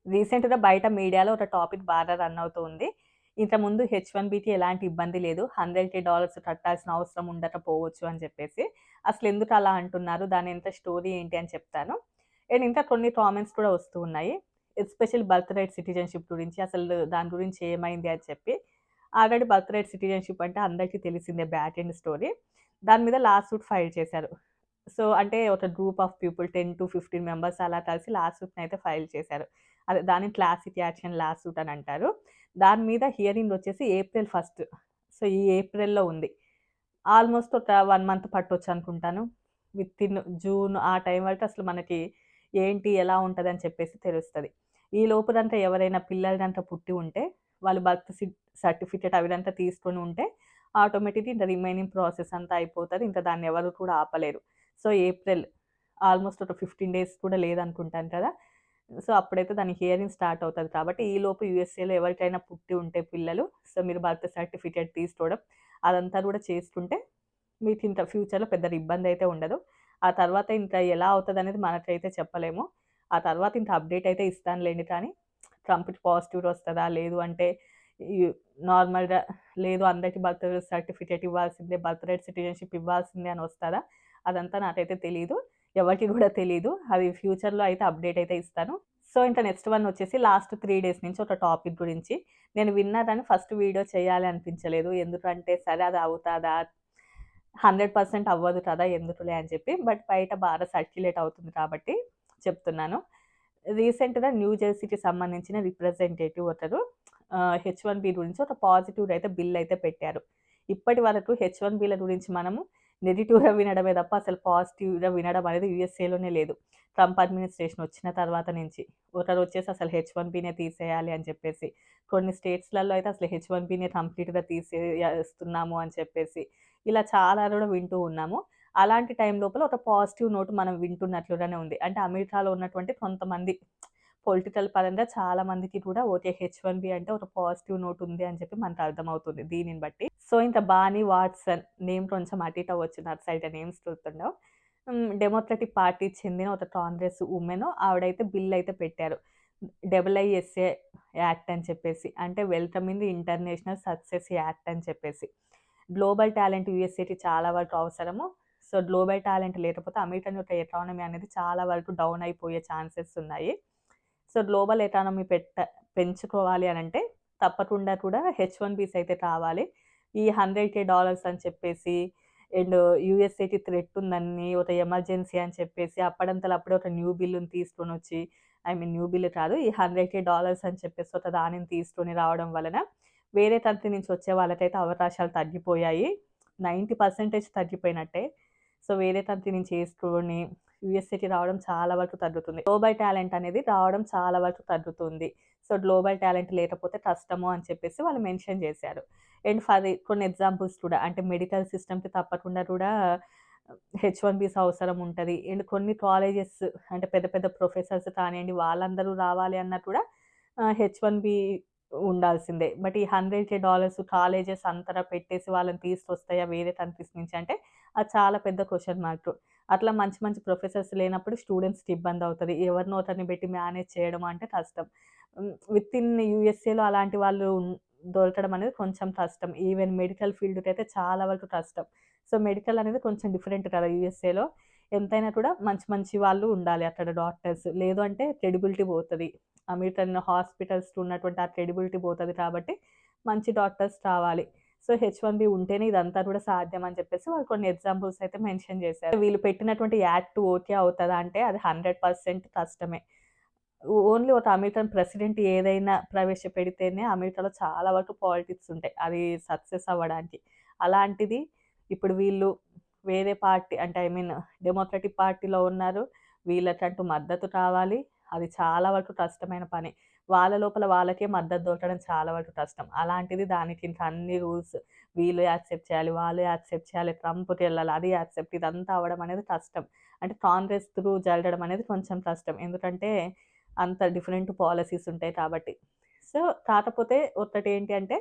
రీసెంట్‌గా బయట మీడియాలో ఒక టాపిక్ బాగా రన్ అవుతూ ఉంది. ఇంతకుముందు హెచ్-1బీకి ఎలాంటి ఇబ్బంది లేదు. $100,000 కట్టాల్సిన అవసరం ఉండకపోవచ్చు అని చెప్పేసి. అసలెందుకు అలా అంటున్నారు? దాని వెనక స్టోరీ ఏంటి అని చెప్తాను. అండ్ ఇంకా కొన్ని కామెంట్స్ కూడా వస్తూ ఉన్నాయి. ఎస్పెషల్లీ బర్త్ రైట్ సిటిజన్‌షిప్ గురించి అసలు దాని గురించి ఏమైంది అని చెప్పి. ఆల్రెడీ బర్త్ రైట్ సిటిజన్‌షిప్ అంటే అందరికీ తెలిసిందే బ్యాక్ ఎండ్ స్టోరీ. దాని మీద లా సూట్ ఫైల్ చేశారు. సో, అంటే ఒక గ్రూప్ ఆఫ్ పీపుల్ 10-15 మెంబర్స్ అలా కలిసి లా సూట్‌నయితే ఫైల్ చేశారు. అదే దాన్ని క్లాసిక్ యాక్షన్ లా సూట్ అని అంటారు. దాని మీద హియరింగ్ వచ్చేసి ఏప్రిల్ 1. సో, ఈ ఏప్రిల్‌లో ఉంది. ఆల్‌మోస్ట్ ఒక 1 మంత్ పట్టొచ్చనుకుంటాను. వితిన్ జూన్ ఆ టైం వరకు అసలు మనకి ఏంటి, ఎలా ఉంటదని చెప్పేసి తెలుస్తది. ఈ లోపునంట ఎవరైనా పిల్లలు గనక పుట్టి ఉంటే, వాళ్ళు బర్త్ సర్టిఫికేట్ అవిదంతా తీసుకొని ఉంటే, ఆటోమేటిక్‌గా ఇంక రిమైనింగ్ ప్రాసెస్ అంతా అయిపోతది. ఇంక దాన్నెవరు కూడా ఆపలేరు. సో, ఏప్రిల్ ఆల్‌మోస్ట్ ఒక 15 డేస్ కూడా లేదనుకుంటాను కదా! సో, అప్పుడైతే దాని హియరింగ్ స్టార్ట్ అవుతది కాబట్టి, ఈలోపు యూఎస్ఏలో ఎవరికైనా పుట్టి ఉంటే పిల్లలు, సో, మీరు బర్త్ సర్టిఫికేట్ తీసుకోవడం అదంతా కూడా చేసుకుంటే, మీకింక ఫ్యూచర్‌లో పెద్దగా ఇబ్బందయితే ఉండదు. ఆ తర్వాత ఇంకా ఎలా అవుతదనేది మనకైతే చెప్పలేము. ఆ తర్వాత ఇంక అప్డేట్ అయితే ఇస్తానులెండి కానీ, ట్రంప్‌కి పాజిటివ్ వస్తదా? లేదు అంటే ఈ నార్మల్‌గా లేదు అందరికి బర్త్ సర్టిఫికేట్ ఇవ్వాల్సిందే, బర్త్ రైట్ సిటిజన్‌షిప్ ఇవ్వాల్సిందే అని వస్తదా? అదంతా నాకైతే తెలీదు. ఎవరికీ గూడా తెలీదు. అది ఫ్యూచర్‌లో అయితే అప్డేట్ అయితే ఇస్తాను. సో, ఇంక నెక్స్ట్ వన్ వచ్చేసి లాస్ట్ 3 డేస్ నుంచి ఒక టాపిక్ గురించి. నేను విన్నా గాని ఫస్ట్ వీడియో చేయాలి అనిపించలేదు. ఎందుకంటే సరే అది అవుతదా? 100% అవ్వదు కదా! ఎందుకులే అని చెప్పి. బట్ బయట బాగా సర్క్యులేట్ అవుతుంది కాబట్టి చెప్తున్నాను. రీసెంట్‌గా న్యూ జెర్సీకి సంబంధించిన రిప్రజెంటేటివ్ ఒకరు హెచ్-1బీ గురించి ఒక పాజిటివ్‌గా అయితే బిల్ అయితే పెట్టారు. ఇప్పటి వరకు హెచ్-1బీల గురించి మనము నెగెటివ్‌గా వినడమే తప్ప అసలు పాజిటివ్‌గా వినడం అనేది యూఎస్ఏలోనే లేదు. ట్రంప్ అడ్మినిస్ట్రేషన్ వచ్చిన తర్వాత నుంచి. ఒకరొచ్చేసి అసలు హెచ్-1బీనే తీసేయాలి అని చెప్పేసి. కొన్ని స్టేట్స్‌లలో అయితే అసలు హెచ్-1బీనే కంప్లీట్‌గా తీసేస్తున్నాము అని చెప్పేసి. ఇలా చాలా కూడా వింటూ ఉన్నాము. అలాంటి టైం లోపల ఒక పాజిటివ్ నోట్ మనం వింటున్నట్లుగానే ఉంది. అంటే అమెరికాలో ఉన్నటువంటి కొంతమంది పొలిటికల్ పరంగా చాలా మందికి కూడా ఓకే. హెచ్-1బీ అంటే ఒక పాజిటివ్ నోట్ ఉంది అని చెప్పి మనకు అర్థమవుతుంది దీనిని బట్టి. సో, ఇంక బానీ వాట్సన్ నేమ్ కొంచెం అటు ఇటు అవ్వచ్చు. నాకు సరిగ్గా నేమ్స్ గుర్తుండవు. డెమోక్రటిక్ పార్టీకి చెందిన ఒక కాంగ్రెస్ వుమెన్ ఆవిడైతే బిల్ అయితే పెట్టారు. ఐఐఎస్ఏ యాక్ట్ అని చెప్పేసి. అంటే వెల్కమింగ్ ఇంటర్నేషనల్ సక్సెస్ యాక్ట్ అని చెప్పేసి. గ్లోబల్ టాలెంట్ యూఎస్ఏకి చాలా వరకు అవసరము. సో, గ్లోబల్ టాలెంట్ లేకపోతే అమెరికన్ యొక్క ఎకానమీ అనేది చాలా వరకు డౌన్ అయిపోయే ఛాన్సెస్ ఉన్నాయి. సో, గ్లోబల్ ఎకానమీ పెంచుకోవాలి అనంటే తప్పకుండా కూడా హెచ్-1బీస్ అయితే కావాలి. ఈ $100,000 అని చెప్పేసి అండ్ యూఎస్ఏకి థ్రెట్ ఉందని ఒక ఎమర్జెన్సీ అని చెప్పేసి అప్పుడంతలో అప్పుడే ఒక న్యూ బిల్లుని తీసుకొనొచ్చి న్యూ బిల్ కాదు. ఈ $100,000 అని చెప్పేసి ఒక దానిని తీసుకొని రావడం వలన వేరే కంట్రీ నుంచి వచ్చే వాళ్ళకైతే అవకాశాలు తగ్గిపోయాయి. 90% తగ్గిపోయినట్టే. సో, వేరే కంట్రీ నుంచి ఏసుకొని యూఎస్ఏకి రావడం చాలా వరకు తగ్గుతుంది. గ్లోబల్ టాలెంట్ అనేది రావడం చాలా వరకు తగ్గుతుంది. సో, గ్లోబల్ టాలెంట్ లేకపోతే కష్టము అని చెప్పేసి వాళ్ళు మెన్షన్ చేశారు. అండ్ ఫర్ కొన్ని ఎగ్జాంపుల్స్ కూడా అంటే మెడికల్ సిస్టమ్‌కి తప్పకుండా కూడా హెచ్-1బీస్ అవసరం ఉంటది. అండ్ కొన్ని కాలేజెస్ అంటే పెద్ద పెద్ద ప్రొఫెసర్స్ కానియండి వాళ్ళందరూ రావాలి అన్నా కూడా హెచ్-1బీ ఉండాల్సిందే. బట్ ఈ $100,000 కాలేజెస్ అంతరా పెట్టేసి వాళ్ళని తీసుకొస్తాయా వేరే కంట్రీస్ నుంచి అంటే అది చాలా పెద్ద క్వెషన్ మార్క్. అట్లా మంచి మంచి ప్రొఫెసర్స్ లేనప్పుడు స్టూడెంట్స్‌కి ఇబ్బందవుతది. ఎవరినో ఒకరిని పెట్టి మేనేజ్ చేయడం అంటే కష్టం. వితిన్ యూఎస్ఏలో అలాంటి వాళ్ళు దొరకడం అనేది కొంచెం కష్టం. ఈవెన్ మెడికల్ ఫీల్డ్‌కైతే చాలా వరకు కష్టం. సో, మెడికల్ అనేది కొంచెం డిఫరెంట్ కదా! యూఎస్ఏలో. ఎంతైనా కూడా మంచి మంచి వాళ్ళు ఉండాలి అక్కడ డాక్టర్స్. లేదు అంటే క్రెడిబిలిటీ పోతది. అమెరికన్ హాస్పిటల్స్‌కి ఉన్నటువంటి ఆ క్రెడిబిలిటీ పోతది కాబట్టి మంచి డాక్టర్స్ కావాలి. సో, హెచ్-1బీ ఉంటేనే ఇదంతా కూడా సాధ్యం అని చెప్పేసి వాళ్ళు కొన్ని ఎగ్జాంపుల్స్ అయితే మెన్షన్ చేశారు. వీళ్ళు పెట్టినటువంటి యాక్ట్ ఓకే అవుతదా అంటే అది 100% కష్టమే. ఓన్లీ ఒక అమెరికన్ ప్రెసిడెంట్ ఏదైనా ప్రవేశపెడితేనే అమెరికాలో చాలా వరకు పాలిటిక్స్ ఉంటాయి. అది సక్సెస్ అవ్వడానికి. అలాంటిది ఇప్పుడు వీళ్ళు వేరే పార్టీ అంటే డెమోక్రటిక్ పార్టీలో ఉన్నారు. వీళ్ళకంటూ మద్దతు కావాలి. అది చాలా వరకు కష్టమైన పని. వాళ్ళ లోపల వాళ్ళకే మద్దతు దొరకడం చాలా వరకు కష్టం. అలాంటిది దానికి ఇంకా అన్ని రూల్స్ వీళ్ళు యాక్సెప్ట్ చేయాలి, వాళ్ళు యాక్సెప్ట్ చేయాలి, ట్రంప్‌కెళ్ళాలి, అది యాక్సెప్ట్ ఇదంతా అవ్వడం అనేది కష్టం. అంటే కాంగ్రెస్ త్రూ జరగడం అనేది కొంచెం కష్టం. ఎందుకంటే అంత డిఫరెంట్ పాలిసీస్ ఉంటాయి కాబట్టి. సో, కాకపోతే ఒక్కటేంటి అంటే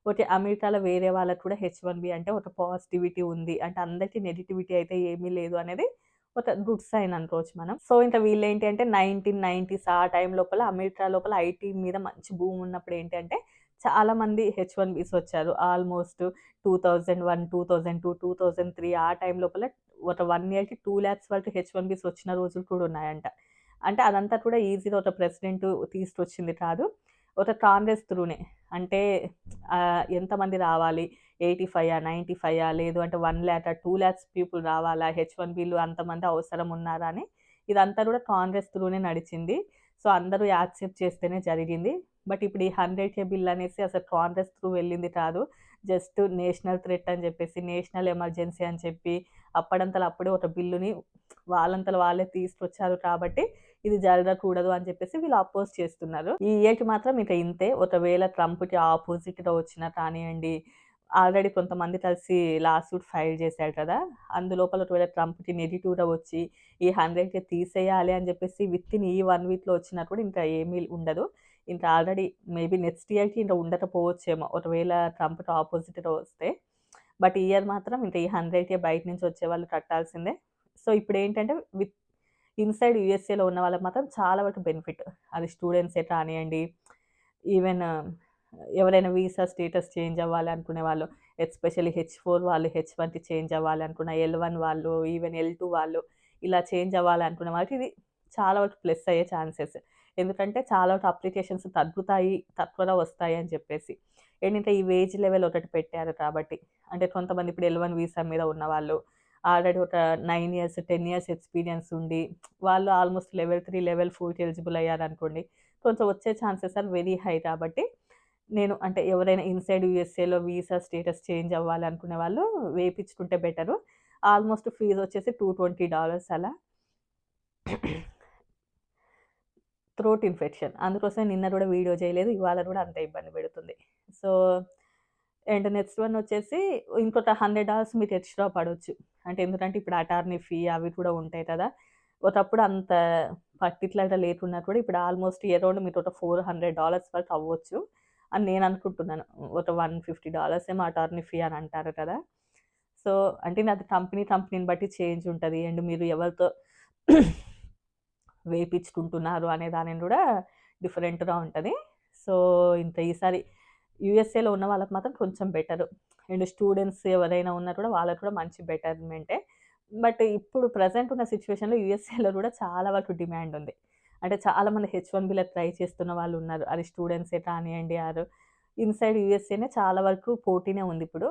ఓకే. అమెరికాలో వేరే వాళ్ళకి కూడా హెచ్-1బీ అంటే ఒక పాజిటివిటీ ఉంది. అంటే అందరికీ నెగటివిటీ అయితే ఏమీ లేదు అనేది ఒక గుడ్ సైన్ అనుకోవచ్చు మనం. సో, ఇంక వీళ్ళేంటి అంటే 1990స్ ఆ టైం లోపల అమెరికా లోపల ఐటీ మీద మంచి బూమ్ ఉన్నప్పుడు ఏంటి అంటే చాలామంది హెచ్-1బీస్ వచ్చారు. ఆల్‌మోస్ట్ 2001, 2002, 2003 ఆ టైం లోపల ఒక 1 ఇయర్‌కి 2,00,000 వరకు హెచ్-1బీస్ వచ్చిన రోజులు కూడా ఉన్నాయంట. అంటే అదంతా కూడా ఈజీగా ఒక ప్రెసిడెంట్ తీసుకొచ్చింది కాదు. ఒక కాంగ్రెస్ త్రూనే. అంటే ఎంతమంది రావాలి? 85 95 లేదు అంటే 1,00,000 2,00,000 పీపుల్ రావాలా? హెచ్-1బీలు అంతమంది అవసరం ఉన్నారా? అని ఇదంతా కూడా కాంగ్రెస్ త్రూనే నడిచింది. సో, అందరూ యాక్సెప్ట్ చేస్తేనే జరిగింది. బట్ ఇప్పుడు ఈ 100K బిల్ అనేసి అసలు కాంగ్రెస్ త్రూ వెళ్ళింది కాదు. జస్ట్ నేషనల్ థ్రెట్ అని చెప్పేసి, నేషనల్ ఎమర్జెన్సీ అని చెప్పి అప్పుడంతలో అప్పుడే ఒక బిల్లుని వాళ్ళంతట వాళ్ళే తీసుకొచ్చారు కాబట్టి ఇది జరగకూడదు అని చెప్పేసి వీళ్ళు అపోజ్ చేస్తున్నారు. ఈ ఇయర్‌కి మాత్రం ఇక ఇంతే. ఒకవేళ ట్రంప్‌కి ఆపోజిట్‌గా వచ్చినా కానియండి, ఆల్రెడీ కొంతమంది కలిసి లా సూట్ ఫైల్ చేశారు కదా! అందులోపల ఒకవేళ ట్రంప్‌కి నెగెటివ్‌గా వచ్చి ఈ 100కే తీసేయాలి అని చెప్పేసి వితిన్ ఈ 1 వీక్‌లో వచ్చినా కూడా ఇంకా ఏమీ ఉండదు. ఇంకా ఆల్రెడీ మేబీ నెక్స్ట్ ఇయర్‌కి ఇంక ఉండకపోవచ్చేమో. ఒకవేళ ట్రంప్‌కి అపోజిట్‌గా వస్తే. బట్ ఈ ఇయర్ మాత్రం ఇంక ఈ 100కే బయట నుంచి వచ్చేవాళ్ళు కట్టాల్సిందే. సో, ఇప్పుడేంటంటే ఇన్‌సైడ్ యూఎస్ఏలో ఉన్న వాళ్ళకి మాత్రం చాలా వరకు బెనిఫిట్. అది స్టూడెంట్సే కానియండి, ఈవెన్ ఎవరైనా వీసా స్టేటస్ చేంజ్ అవ్వాలి అనుకునే వాళ్ళు, ఎస్పెషల్లీ హెచ్-4 వాళ్ళు హెచ్-1కి చేంజ్ అవ్వాలి అనుకున్న, ఎల్-1 వాళ్ళు, ఈవెన్ ఎల్-2 వాళ్ళు ఇలా చేంజ్ అవ్వాలి అనుకునే వాళ్ళకి ఇది చాలా వరకు ప్లస్ అయ్యే ఛాన్సెస్. ఎందుకంటే చాలా వరకు అప్లికేషన్స్ తగ్గుతాయి, తక్కువగా వస్తాయి అని చెప్పేసి. ఏంటంటే ఈ వేజ్ లెవెల్ ఒకటి పెట్టారు కాబట్టి. అంటే కొంతమంది ఇప్పుడు ఎల్-1 వీసా మీద ఉన్నవాళ్ళు, ఆల్రెడీ ఒక 9 ఇయర్స్, 10 ఇయర్స్ ఎక్స్‌పీరియన్స్ ఉండి, వాళ్ళు ఆల్‌మోస్ట్ లెవెల్ 3, లెవెల్ 4కి ఎలిజిబుల్ అయ్యారనుకోండి, కొంచెం వచ్చే ఛాన్సెస్ ఆర్ వెరీ హై కాబట్టి, నేను అంటే ఎవరైనా ఇన్‌సైడ్ యూఎస్ఏలో వీసా స్టేటస్ చేంజ్ అవ్వాలి అనుకునే వాళ్ళు వేపించుకుంటే బెటరు. ఆల్‌మోస్ట్ ఫీజ్ వచ్చేసి $220 అలా. Throat infection. అందుకోసమే నిన్న గూడా వీడియో చేయలేదు. ఇవాళ గూడా అంతే ఇబ్బంది పెడుతుంది. సో, అండ్ నెక్స్ట్ వన్ వచ్చేసి ఇంకొక $100 మీకు ఎక్స్‌ట్రా పడొచ్చు. అంటే ఎందుకంటే ఇప్పుడు అటార్నీ ఫీ అవి కూడా ఉంటాయి కదా! ఒకప్పుడు అంత పర్టిక్యులర్‌గా లేకున్నా కూడా ఇప్పుడు ఆల్‌మోస్ట్ అరౌండ్ మీకొక $400 వరకు అవ్వచ్చు అని నేను అనుకుంటున్నాను. ఒక $150 ఏమో అటార్నీ ఫీ అని అంటారు కదా! సో, అంటే అది కంపెనీని బట్టి చేంజ్ ఉంటది. అండ్ మీరు ఎవరితో వేపించుకుంటున్నారు అనే దానిని గూడా డిఫరెంట్‌గా ఉంటది. సో, ఇంక ఈసారి యూఎస్ఏలో ఉన్న వాళ్ళకి మాత్రం కొంచెం బెటరు. అండ్ స్టూడెంట్స్ ఎవరైనా ఉన్నా కూడా వాళ్ళకి కూడా మంచి బెటర్‌మెంటే. బట్ ఇప్పుడు ప్రెజెంట్ ఉన్న సిట్యుయేషన్‌లో యూఎస్ఏలో కూడా చాలా వరకు డిమాండ్ ఉంది. అంటే చాలామంది హెచ్-1బీ‌లకి ట్రై చేస్తున్న వాళ్ళు ఉన్నారు. అది స్టూడెంట్సే కానియండి ఇన్‌సైడ్ యూఎస్ఏనే చాలా వరకు పోటీనే ఉందిప్పుడు.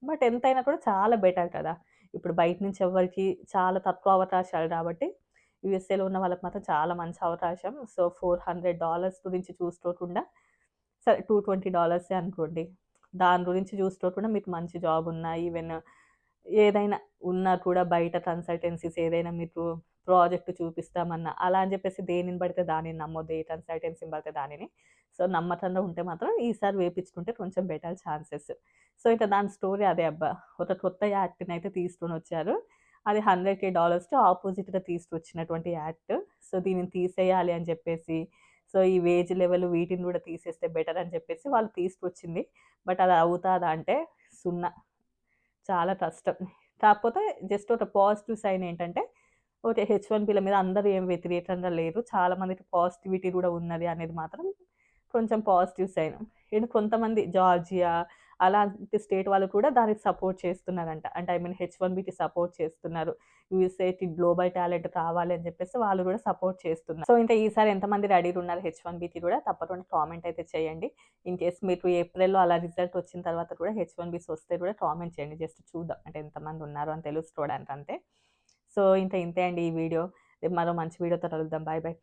బట్ ఎంతైనా కూడా చాలా బెటర్ కదా! ఇప్పుడు బయట నుంచి ఎవ్వరికీ చాలా తక్కువ అవకాశాలు కాబట్టి యూఎస్ఏలో ఉన్న వాళ్ళకి మాత్రం చాలా మంచి అవకాశం. సో, $400 గురించి చూసుకోకుండా సరే $220 అనుకోండి. దాని గురించి చూసుకోకుండా మీకు మంచి జాబ్ ఉన్నా, ఈవెన్ ఏదైనా ఉన్నా కూడా బయట కన్సల్టెన్సీస్ ఏదైనా మీకు ప్రాజెక్ట్ చూపిస్తామన్నా, అలా అని చెప్పేసి దేనిని పడితే దానిని నమ్మొద్దు. ఏ కన్సల్టెన్సీని పడితే దానిని. సో, నమ్మకంగా ఉంటే మాత్రం ఈసారి వేపించుకుంటే కొంచెం బెటర్ ఛాన్సెస్. సో, ఇక దాని స్టోరీ అదే అబ్బా! ఒక కొత్త యాక్ట్‌నయితే తీసుకొనొచ్చారు. అది $100K ఆపోజిట్‌గా తీసుకొచ్చినటువంటి యాక్ట్. సో, దీనిని తీసేయాలి అని చెప్పేసి, సో, ఈ వేజ్ లెవెల్ వీటిని గూడా తీసేస్తే బెటర్ అని చెప్పేసి వాళ్ళు తీసుకొచ్చింది. బట్ అది అవుతాదా అంటే సున్నా. చాలా కష్టం. కాకపోతే జస్ట్ ఒక పాజిటివ్ సైన్ ఏంటంటే, ఓకే. హెచ్-1బీల మీద అందరూ ఏం వ్యతిరేకంగా లేరు. చాలా మందికి పాజిటివిటీ గూడా ఉన్నది అనేది మాత్రం కొంచెం పాజిటివ్ సైన్. అండ్ కొంతమంది జార్జియా అలాంటి స్టేట్ వాళ్ళు కూడా దానికి సపోర్ట్ చేస్తున్నారంట. అంటే ఐ మీన్ హెచ్-1బీకి సపోర్ట్ చేస్తున్నారు. యూఎస్ఏకి గ్లోబల్ టాలెంట్ కావాలి అని చెప్పేసి వాళ్ళు గూడా సపోర్ట్ చేస్తున్నారు. సో, ఇంకా ఈసారి ఎంతమంది రెడీగా ఉన్నారు హెచ్-1బీకి కూడా తప్పకుండా కామెంట్ అయితే చేయండి. ఇన్ కేస్ మీకు ఏప్రిల్‌లో అలా రిజల్ట్ వచ్చిన తర్వాత కూడా హెచ్-1బీస్ వస్తే కూడా కామెంట్ చేయండి. జస్ట్ చూద్దాం. అంటే ఎంతమంది ఉన్నారు అని తెలుసుకోవడానికి అంతే. సో, ఇంకా ఇంతే అండి ఈ వీడియో. రేపు మరో మంచి వీడియోతో కలుద్దాం. Bye bye.